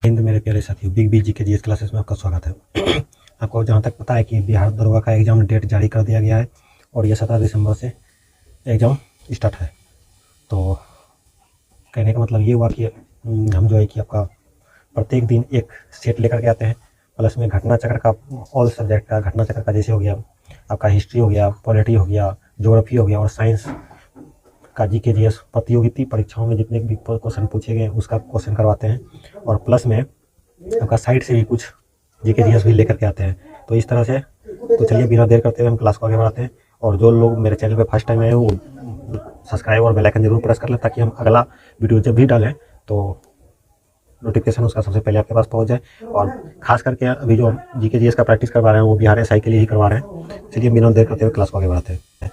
हिंद मेरे प्यारे साथियों, big B GK GS classes में आपका स्वागत है। आपको जहाँ तक पता है कि बिहार दरोगा का एग्ज़ाम डेट जारी कर दिया गया है और ये 17 दिसंबर से एग्ज़ाम स्टार्ट है। तो कहने का मतलब ये हुआ कि हम जो है कि आपका प्रत्येक दिन एक सेट लेकर के आते हैं, प्लस में घटना चक्र का, ऑल सब्जेक्ट का घटना चक्र का, जैसे हो गया आपका हिस्ट्री हो गया, पॉलिटी हो गया, ज्योग्राफी हो गया और साइंस का जीके जीएस प्रतियोगिता परीक्षाओं में जितने भी क्वेश्चन पूछे गए उसका क्वेश्चन करवाते हैं और प्लस में आपका साइड से भी कुछ जीके जीएस भी लेकर के आते हैं। तो इस तरह से तो चलिए बिना देर करते हुए हम क्लास को आगे बढ़ाते हैं। और जो लोग मेरे चैनल पे फर्स्ट टाइम आए वो सब्सक्राइब और बेल आइकन जरूर प्रेस कर लें ताकि हम अगला वीडियो जब भी डालें तो नोटिफिकेशन उसका सबसे पहले आपके पास पहुंच जाए। और खास करके अभी जो जीके जीएस का प्रैक्टिस करवा रहे हैं वो बिहार एसआई के लिए ही करवा रहे हैं। चलिए बिना देर करते हुए क्लास को आगे बढ़ाते हैं।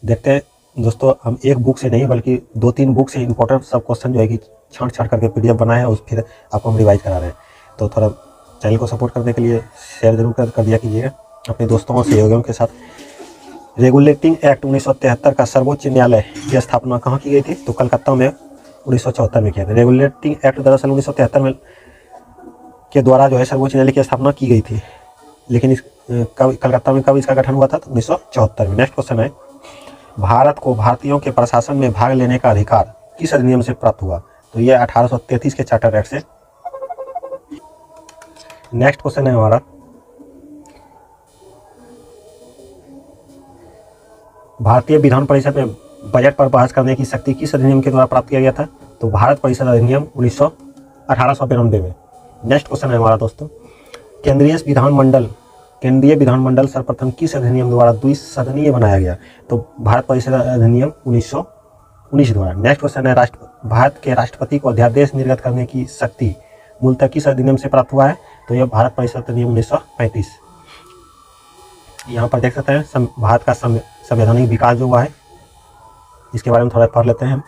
देखते हैं दोस्तों, हम एक बुक से नहीं बल्कि 2-3 बुक से इंपॉर्टेंट सब क्वेश्चन जो है कि छांट करके पीडीएफ बनाए हैं, उस फिर आपको हम रिवाइज करा रहे हैं। तो थोड़ा चैनल को सपोर्ट करने के लिए शेयर जरूर कर दिया कीजिएगा अपने दोस्तों और सहयोगियों के साथ। रेगुलेटिंग एक्ट 1973 का सर्वोच्च न्यायालय की स्थापना कहाँ की गई थी? तो कलकत्ता में 1974 में किया था। रेगुलेटिंग एक्ट दरअसल 1973 में के द्वारा जो है सर्वोच्च न्यायालय की स्थापना की गई थी, लेकिन कलकत्ता में कब इसका गठन हुआ था? तो 1974 में। नेक्स्ट क्वेश्चन है, भारत को भारतीयों के प्रशासन में भाग लेने का अधिकार किस अधिनियम से प्राप्त हुआ? तो यह 1833 के चार्टर एक्ट से। नेक्स्ट क्वेश्चन है हमारा, भारतीय विधान परिषद में बजट पर बहस करने की शक्ति किस अधिनियम के द्वारा प्राप्त किया गया था? तो भारत परिषद अधिनियम 1892 में। नेक्स्ट क्वेश्चन है हमारा दोस्तों, केंद्रीय विधानमंडल सर्वप्रथम किस अधिनियम द्वारा द्विसदनीय बनाया गया? तो भारत परिषद अधिनियम 1919 द्वारा। नेक्स्ट क्वेश्चन है, भारत के राष्ट्रपति को अध्यादेश निर्गत करने की शक्ति मूलतः किस अधिनियम से प्राप्त हुआ है? तो यह भारत परिषद अधिनियम 1935। यहाँ पर देख सकते हैं भारत का संवैधानिक विकास जो हुआ है इसके बारे में थोड़ा पढ़ लेते हैं हम।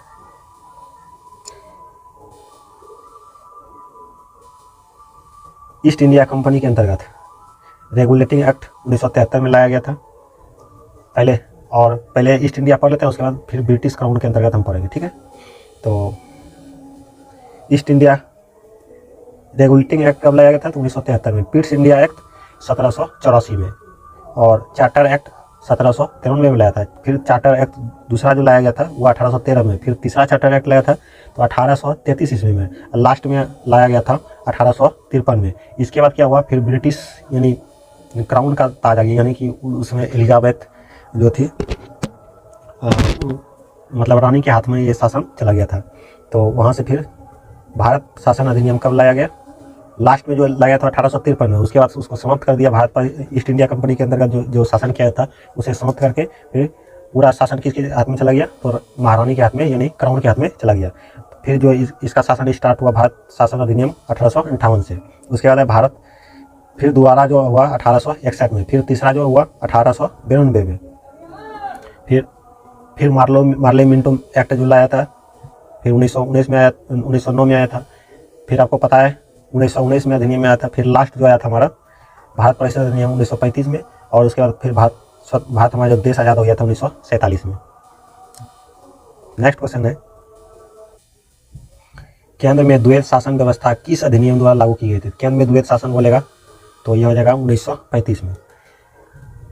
ईस्ट इंडिया कंपनी के अंतर्गत रेगुलेटिंग एक्ट 1973 में लाया गया था पहले ईस्ट इंडिया पढ़ लेते हैं, उसके बाद फिर ब्रिटिश क्राउन के अंतर्गत हम पढ़ेंगे, ठीक है। तो ईस्ट इंडिया रेगुलेटिंग एक्ट कब लाया गया था? तो 1973 में। पिट्स इंडिया एक्ट 1784 में और चार्टर एक्ट 1793 में लाया था। फिर चार्टर एक्ट दूसरा जो लाया गया था वो 1813 में। फिर तीसरा चार्टर एक्ट लाया था तो 1833 ईस्वी में। लास्ट में लाया गया था 1853 में। इसके बाद क्या हुआ? फिर ब्रिटिश यानी क्राउन का ताज आ गया, यानी कि उसमें एलिजाबेथ जो थी मतलब रानी के हाथ में ये शासन चला गया था। तो वहाँ से फिर भारत शासन अधिनियम कब लाया गया? लास्ट में जो लाया था 1853 में। उसके बाद उसको समाप्त कर दिया। भारत पर ईस्ट इंडिया कंपनी के अंतर्गत जो शासन किया था उसे समाप्त करके फिर पूरा शासन किसके हाथ में चला गया? तो महारानी के हाथ में यानी क्राउन के हाथ में चला गया। फिर जो इसका शासन स्टार्ट हुआ भारत शासन अधिनियम 1858 से। उसके बाद भारत फिर दोबारा जो हुआ 1861 में। फिर तीसरा जो हुआ 1892 में। फिर मार्ले मिंटो एक्ट जो लाया था फिर 1919 में आया, 1909 में आया था। फिर आपको पता है 1919 में अधिनियम में आया था। फिर लास्ट जो आया था हमारा भारत परिषद अधिनियम 1935 में। और उसके बाद फिर भारत हमारा जो देश आज़ाद हो गया था 1947 में। नेक्स्ट क्वेश्चन है, केंद्र में द्वैध शासन व्यवस्था किस अधिनियम द्वारा लागू की गई थी? केंद्र में द्वैध शासन बोलेगा तो यह हो जाएगा 1935 में।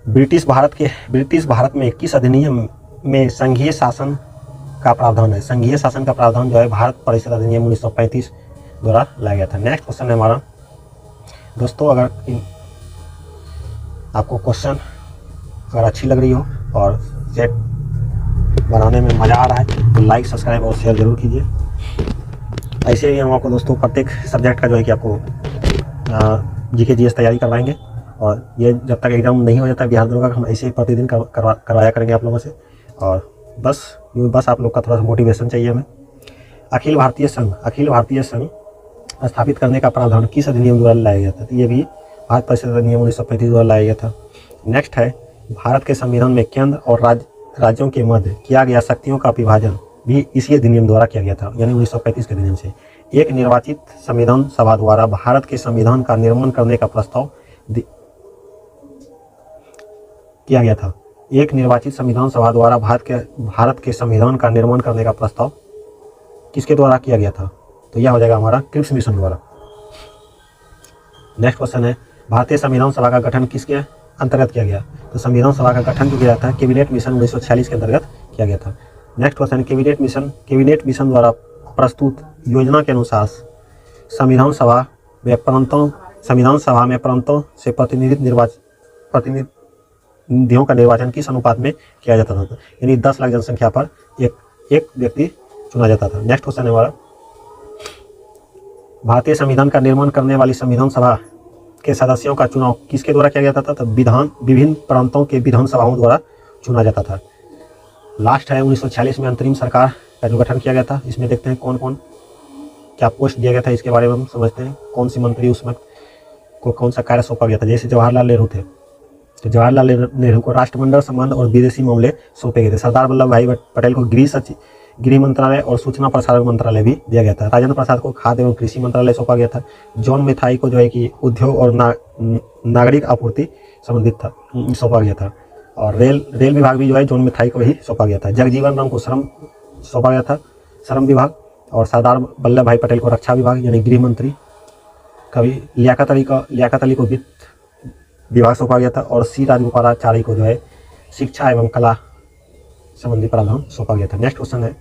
ब्रिटिश भारत में किस अधिनियम में संघीय शासन का प्रावधान है? संघीय शासन का प्रावधान जो है भारत परिषद अधिनियम 1935 द्वारा लाया गया था। नेक्स्ट क्वेश्चन है हमारा दोस्तों, अगर आपको क्वेश्चन अगर अच्छी लग रही हो और सेट बनाने में मज़ा आ रहा है तो लाइक, सब्सक्राइब और शेयर जरूर कीजिए। ऐसे ही हम आपको दोस्तों प्रत्येक सब्जेक्ट का जो है कि आपको जीके जीएस तैयारी करवाएंगे। और ये जब तक एग्जाम नहीं हो जाता बिहार दरोगा का, हम ऐसे ही प्रतिदिन करवाया करेंगे आप लोगों से। और बस आप लोग का थोड़ा सा मोटिवेशन चाहिए हमें। अखिल भारतीय संघ स्थापित करने का प्रावधान किस अधिनियम द्वारा लाया गया था? तो ये भी भारत परिषद अधिनियम 1935 द्वारा लाया गया था। नेक्स्ट है, भारत के संविधान में केंद्र और राज्यों के मध्य किया गया शक्तियों का विभाजन भी इसी अधिनियम द्वारा किया गया था, यानी 1935 के अधिनियम से। एक निर्वाचित संविधान सभा द्वारा भारत के संविधान का निर्माण करने का प्रस्ताव किया गया था। एक निर्वाचित संविधान सभा द्वारा भारत के संविधान का निर्माण करने का प्रस्ताव किसके द्वारा किया गया था? तो यह हो जाएगा हमारा क्रिप्स मिशन द्वारा। नेक्स्ट क्वेश्चन है भारतीय संविधान सभा का गठन किसके अंतर्गत किया गया? तो संविधान सभा का गठन जो किया था कैबिनेट मिशन 1946 के अंतर्गत किया गया था। नेक्स्ट क्वेश्चन, कैबिनेट मिशन द्वारा प्रस्तुत योजना के अनुसार संविधान सभा में प्रांतों से प्रतिनिधियों का निर्वाचन किस अनुपात में किया जाता था? यानी 10 लाख जनसंख्या पर एक व्यक्ति चुना जाता था। नेक्स्ट क्वेश्चन है हमारा भारतीय संविधान का निर्माण करने वाली संविधान सभा के सदस्यों का चुनाव किसके द्वारा किया जाता था? तो विभिन्न प्रांतों के विधानसभाओं द्वारा चुना जाता था। लास्ट है 1946 में अंतरिम सरकार का जो गठन किया गया था। इसमें देखते हैं कौन कौन क्या पोस्ट दिया गया था, इसके बारे में हम समझते हैं। कौन सी मंत्री उसमें को कौन सा कार्य सौंपा गया था। जैसे जवाहरलाल नेहरू थे, तो जवाहरलाल नेहरू को राष्ट्रमंडल संबंध और विदेशी मामले सौंपे गए थे। सरदार वल्लभ भाई पटेल को गृह मंत्रालय और सूचना प्रसारण मंत्रालय भी दिया गया था। राजेंद्र प्रसाद को खाद्य एवं कृषि मंत्रालय सौंपा गया था। जॉन मेथाई को जो है कि उद्योग और नागरिक आपूर्ति संबंधित था सौंपा गया था। और रेल विभाग भी जो है जॉन मेथाई को ही सौंपा गया था। जगजीवन राम को श्रम सौंपा गया था, श्रम विभाग। और सरदार वल्लभ भाई पटेल को रक्षा विभाग यानी गृह मंत्री। कभी लियाकत अली को वित्त विभाग सौंपा गया था। और सी राजगोपालाचारी को जो है शिक्षा एवं कला संबंधी प्रावधान सौंपा गया था। नेक्स्ट क्वेश्चन है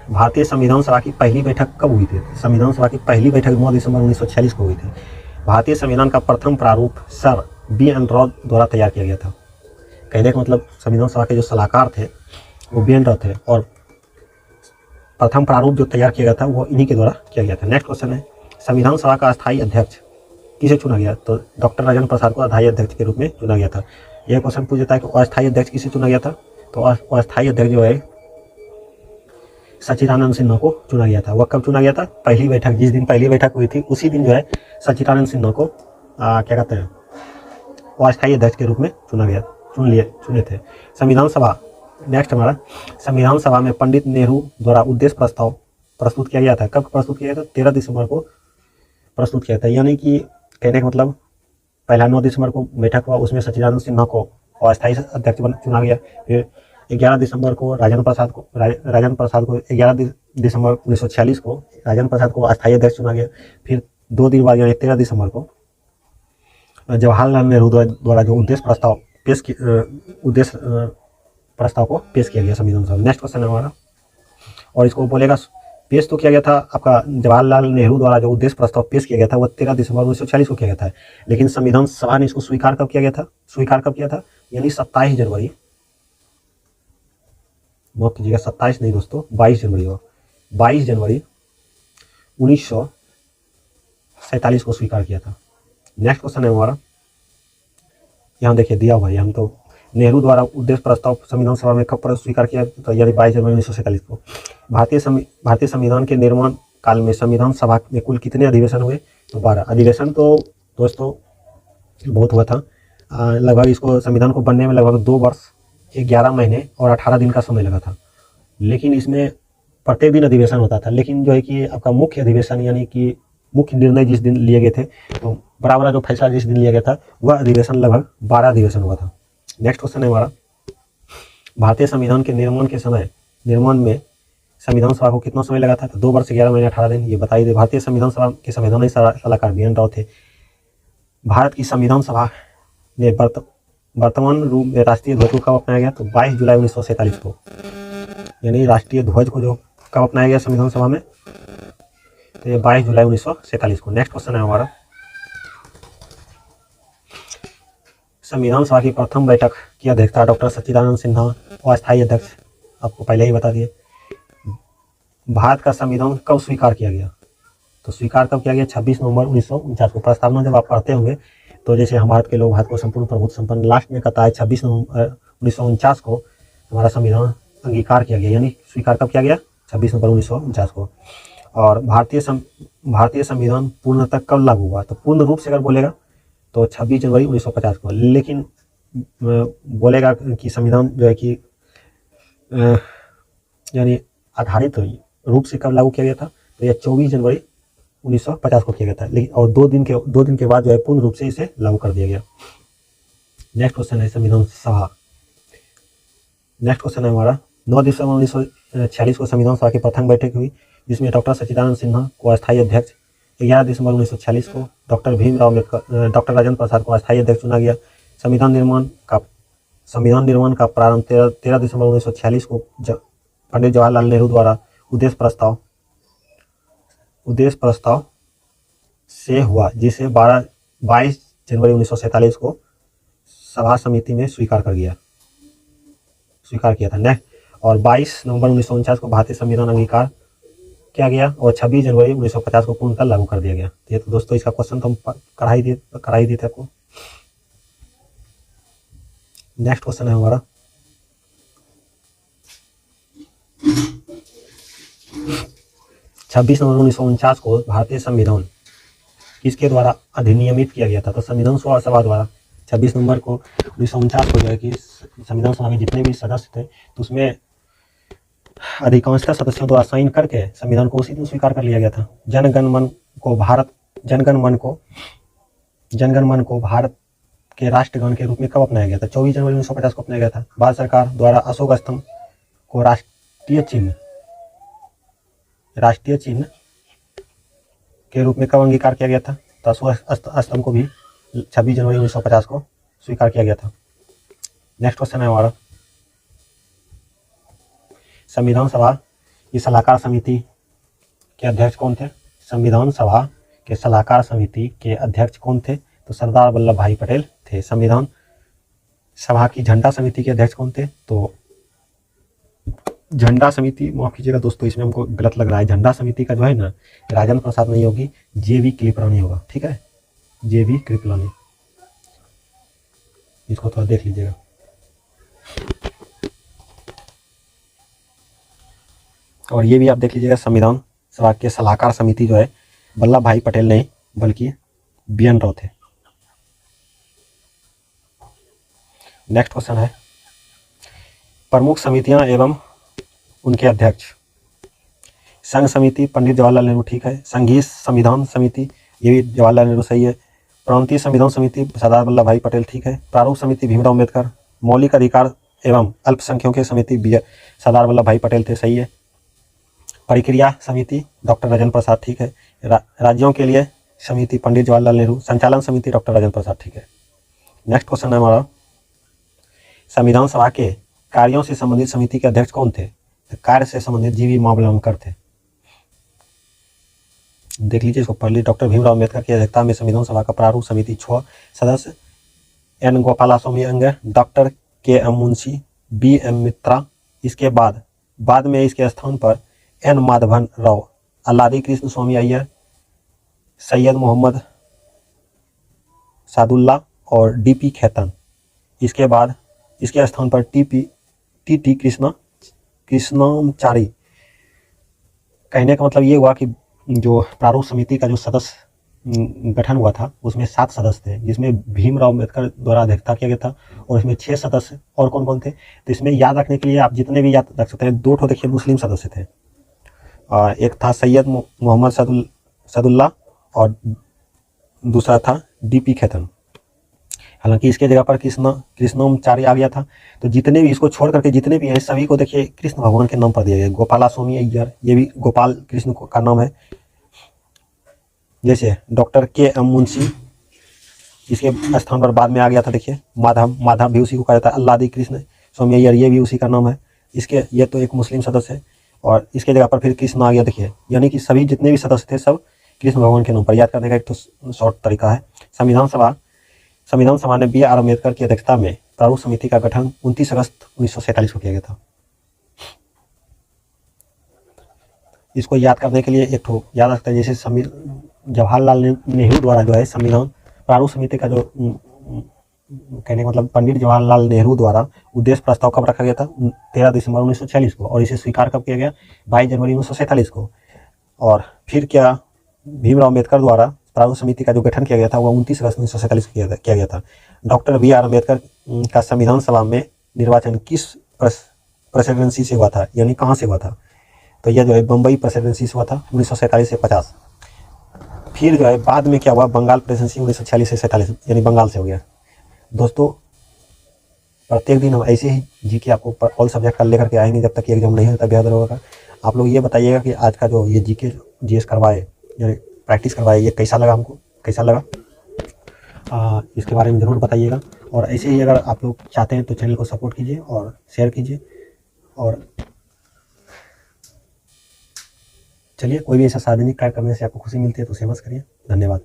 भारतीय संविधान सभा की पहली बैठक कब हुई थी? संविधान सभा की पहली बैठक 9 दिसंबर 1946 को हुई थी। भारतीय संविधान का प्रथम प्रारूप सर B.N. रॉ द्वारा तैयार किया गया था। कहने का मतलब संविधान सभा के जो सलाहकार थे वो B.N. रॉ थे और प्रथम प्रारूप जो तैयार किया गया था वो इन्हीं के द्वारा किया गया था। नेक्स्ट क्वेश्चन है संविधान सभा का अस्थायी अध्यक्ष किसे चुना गया? तो डॉक्टर राजेंद्र प्रसाद को अस्थायी अध्यक्ष के रूप में चुना गया था। यह क्वेश्चन पूछ देता है कि अस्थायी अध्यक्ष किसे चुना गया था? तो अस्थायी अध्यक्ष जो है सच्चिदानंद सिन्हा को चुना गया था। वह कब चुना गया था? पहली बैठक, जिस दिन पहली बैठक हुई थी उसी दिन जो है सच्चिदानंद सिन्हा को क्या कहते हैं वो अस्थायी अध्यक्ष के रूप में चुने थे। संविधान सभा, नेक्स्ट हमारा संविधान सभा में पंडित नेहरू द्वारा उद्देश्य प्रस्ताव प्रस्तुत किया गया था। कब प्रस्तुत किया गया था? 13 दिसंबर को प्रस्तुत किया था। यानी कि कहने का मतलब पहला 9 दिसंबर को बैठक हुआ, उसमें सच्चिदानंद सिन्हा को अस्थायी अध्यक्ष चुना गया। फिर 11 दिसंबर को राजेंद्र प्रसाद को 11 दिसंबर 1946 को राजेंद्र प्रसाद को अस्थायी अध्यक्ष चुना गया। फिर 2 दिन बाद यानी 13 दिसंबर को जवाहरलाल नेहरू द्वारा जो उद्देश्य प्रस्ताव को पेश किया गया संविधान सभा। नेक्स्ट क्वेश्चन है हमारा, और इसको बोलेगा पेश तो किया गया था आपका जवाहरलाल नेहरू द्वारा जो उद्देश्य प्रस्ताव पेश किया गया था वह 13 दिसंबर 1946 को किया गया था। लेकिन संविधान सभा ने इसको स्वीकार कब किया था? यानी 27 जनवरी, माफ कीजिएगा 27 नहीं दोस्तों 22 जनवरी हो 22 जनवरी 1947 को स्वीकार किया था। नेक्स्ट क्वेश्चन है हमारा, यहाँ देखिए दिया हुआ है, हम तो नेहरू द्वारा उद्देश्य प्रस्ताव संविधान सभा में कब स्वीकार किया? तो यानी 22 जनवरी 1947 को। भारतीय संविधान के निर्माण काल में संविधान सभा में कुल कितने अधिवेशन हुए? तो 12 अधिवेशन। तो दोस्तों बहुत हुआ था, लगभग इसको संविधान को बनने में लगभग 2 वर्ष 11 महीने और 18 दिन का समय लगा था। लेकिन इसमें प्रत्येक दिन अधिवेशन होता था। लेकिन जो है कि आपका मुख्य अधिवेशन यानी कि मुख्य निर्णय जिस दिन लिए गए थे, तो बड़ा जो फैसला जिस दिन लिया गया था वह अधिवेशन लगभग 12 अधिवेशन हुआ था। नेक्स्ट क्वेश्चन है हमारा, भारतीय संविधान के निर्माण में संविधान सभा को कितना समय लगा था? तो 2 वर्ष 11 महीने 18 दिन। ये बताइए दे। भारतीय संविधान सभा के संवैधानिक सलाहकार B.N. रॉ थे। भारत की संविधान सभा ने वर्तमान रूप में राष्ट्रीय ध्वज को कब अपनाया गया? तो 22 जुलाई 1947 को, यानी राष्ट्रीय ध्वज को जो कब अपनाया गया संविधान सभा में? तो ये 22 जुलाई 1947 को। नेक्स्ट क्वेश्चन है हमारा, संविधान सभा की प्रथम बैठक की अध्यक्षता डॉक्टर सच्चिदानंद सिन्हा और अस्थायी अध्यक्ष आपको पहले ही बता दिए। भारत का संविधान कब स्वीकार किया गया? तो स्वीकार कब किया गया? 26 नवंबर 1949 को। प्रस्तावना जब आप पढ़ते होंगे तो जैसे हम भारत के लोग भारत को संपूर्ण प्रभुत्व संपन्न, लास्ट में कहता है 26 नवंबर 1949 को हमारा संविधान अंगीकार किया गया। यानी स्वीकार कब किया गया? 26 नवंबर 1949 को। और भारतीय संविधान पूर्णतः कब लागू हुआ? तो पूर्ण रूप से अगर बोलेगा तो 26 जनवरी 1950 को। लेकिन बोलेगा कि संविधान जो है कि यानी आधारित रूप से कब लागू किया गया था? तो यह 24 जनवरी 1950 को किया गया था। लेकिन और 2 दिन के बाद जो है पूर्ण रूप से इसे लागू कर दिया गया। नेक्स्ट क्वेश्चन है संविधान सभा। नेक्स्ट क्वेश्चन है हमारा, 9 दिसंबर 1946 को संविधान सभा की प्रथम बैठक हुई। जिसमें डॉक्टर सच्चिदानंद सिन्हा को अस्थायी अध्यक्ष, 11 दिसंबर 1946 को डॉक्टर भीमराव अम्बेडकर डॉक्टर राजेंद्र प्रसाद को अस्थायी अध्यक्ष चुना गया। संविधान निर्माण का प्रारंभ 13 दिसंबर 1946 को पंडित जवाहरलाल नेहरू द्वारा उद्देश्य प्रस्ताव से हुआ, जिसे 22 जनवरी 1947 को सभा समिति में स्वीकार किया था। नेक्स्ट, और 22 नवंबर 1949 को भारतीय संविधान अंगीकार किया गया और 26 जनवरी 1950 को पूर्णतः लागू कर दिया गया। ये तो दोस्तों इसका क्वेश्चन तो हम करा ही दिए थे आपको। नेक्स्ट क्वेश्चन है हमारा 26 नवंबर 1949 को भारतीय संविधान किसके द्वारा अधिनियमित किया गया था? तो संविधान सभा द्वारा 26 नवंबर को 1949 को जो है कि संविधान सभा में जितने भी सदस्य थे तो उसमें अधिकांशतः सदस्यों द्वारा साइन करके संविधान को उसी दिन स्वीकार कर लिया गया था। जनगण मन को भारत के राष्ट्रगान के रूप में कब अपनाया गया था? 24 जनवरी 1950 को अपनाया गया था। भारत सरकार द्वारा अशोक स्तंभ को राष्ट्रीय चिन्ह के रूप में कब अंगीकार किया गया था? तो अशोक स्तंभ को भी 26 जनवरी 1950 को स्वीकार किया गया था। नेक्स्ट क्वेश्चन है हमारा संविधान सभा की सलाहकार समिति के अध्यक्ष कौन थे? संविधान सभा के सलाहकार समिति के अध्यक्ष कौन थे? तो सरदार वल्लभ भाई पटेल थे। संविधान सभा की झंडा समिति के अध्यक्ष कौन थे? तो झंडा समिति, माफ कीजिएगा दोस्तों इसमें हमको गलत लग रहा है, झंडा समिति का जो है ना राजेंद्र प्रसाद नहीं होगी, JV कृपलानी होगा। ठीक है, JV कृपलानी, इसको थोड़ा देख लीजिएगा। और ये भी आप देख लीजिएगा संविधान सभा के सलाहकार समिति जो है वल्लभ भाई पटेल नहीं बल्कि BN राव थे। नेक्स्ट क्वेश्चन है प्रमुख समितियां एवं उनके अध्यक्ष। संघ समिति पंडित जवाहरलाल नेहरू, ठीक है। संघीय संविधान समिति, ये भी जवाहरलाल नेहरू सही है। प्रांतीय संविधान समिति सरदार वल्लभ भाई पटेल, ठीक है। प्रारूप समिति भीमराव अम्बेडकर। मौलिक अधिकार एवं अल्पसंख्यकों समिति सरदार वल्लभ भाई पटेल थे, सही है। प्रक्रिया समिति डॉक्टर राजेंद्र प्रसाद, ठीक है। राज्यों के लिए समिति पंडित जवाहरलाल नेहरू। संचालन समिति डॉक्टर राजेंद्र प्रसाद, ठीक है। नेक्स्ट क्वेश्चन है हमारा संविधान सभा के कार्यों से संबंधित समिति के अध्यक्ष कौन थे? कार्य से संबंधित GV मावलंकर थे। देख लीजिए इसको पढ़ लीजिए। डॉक्टर भीमराव अम्बेडकर की अध्यक्षता में संविधान सभा का प्रारूप समिति 6 सदस्य N Gopalaswami Ayyangar, doctor KM Munshi, BM Mitra. इसके बाद में इसके स्थान पर N माधवन राव, अल्लादी कृष्ण स्वामी अय्यर, सैयद मोहम्मद सादुल्ला और DP खेतन। इसके बाद इसके स्थान पर TT कृष्णाचारी। कहने का मतलब ये हुआ कि जो प्रारूप समिति का जो सदस्य गठन हुआ था उसमें 7 सदस्य थे, जिसमें भीमराव अम्बेडकर द्वारा अध्यक्षता किया गया था। और इसमें 6 सदस्य और कौन कौन थे? तो इसमें याद रखने के लिए आप जितने भी याद रख सकते हैं, 2 देखिए मुस्लिम सदस्य थे। एक था सैयद मोहम्मद सादुल्ला और दूसरा था DP खेतन। हालांकि इसके जगह पर कृष्णाचार्य आ गया था। तो जितने भी इसको छोड़ करके जितने भी हैं सभी को देखिए कृष्ण भगवान के नाम पर दिया गया। गोपालास्वामी अय्यर, ये भी गोपाल कृष्ण का नाम है। जैसे डॉक्टर KM मुंशी, इसके स्थान पर बाद में आ गया था देखिए माधव भी उसी को कहा जाता है। अल्लादी कृष्ण स्वामी अय्यर, ये भी उसी का नाम है। इसके ये तो एक मुस्लिम सदस्य है और इसके जगह पर फिर कृष्ण आ गया देखिए। यानी कि सभी जितने भी सदस्य थे सब कृष्ण भगवान के नाम पर। याद करने का एक तो शॉर्ट तरीका है। संविधान सभा ने BR अम्बेडकर की अध्यक्षता में प्रारूप समिति का गठन 29 अगस्त 1947 को किया गया था। इसको याद करने के लिए एक ठो याद रखते हैं, जैसे जवाहरलाल नेहरू द्वारा जो है संविधान प्रारूप समिति का जो कहने का मतलब पंडित जवाहरलाल नेहरू द्वारा उद्देश्य प्रस्ताव कब रखा गया था? 13 दिसंबर 1946 को। और इसे स्वीकार कब किया गया? 22 जनवरी 1947 को। और फिर क्या भीमराव अम्बेडकर द्वारा प्रारूप समिति का जो गठन किया गया था वह 29 अगस्त 1947 को किया गया था। डॉक्टर BR अम्बेडकर का संविधान सभा में निर्वाचन किस प्रेसिडेंसी से हुआ था, यानी कहाँ से हुआ था? तो यह जो है बम्बई प्रेसिडेंसी से हुआ था 1947 से 50। फिर जो है बाद में क्या हुआ? बंगाल प्रेसिडेंसी 1946 से 47, यानी बंगाल से हो गया। दोस्तों प्रत्येक दिन हम ऐसे ही जीके आपको ऑल सब्जेक्ट का लेकर के आएंगे जब तक ये एग्जाम नहीं होता बिहार दरोगा का। आप लोग ये बताइएगा कि आज का जो ये जीके जीएस करवाए यानी प्रैक्टिस करवाए ये कैसा लगा, हमको कैसा लगा, इसके बारे में ज़रूर बताइएगा। और ऐसे ही अगर आप लोग चाहते हैं तो चैनल को सपोर्ट कीजिए और शेयर कीजिए। और चलिए, कोई भी ऐसा सार्वजनिक कार्य करने से आपको खुशी मिलती है तो उसे मत करिए। धन्यवाद।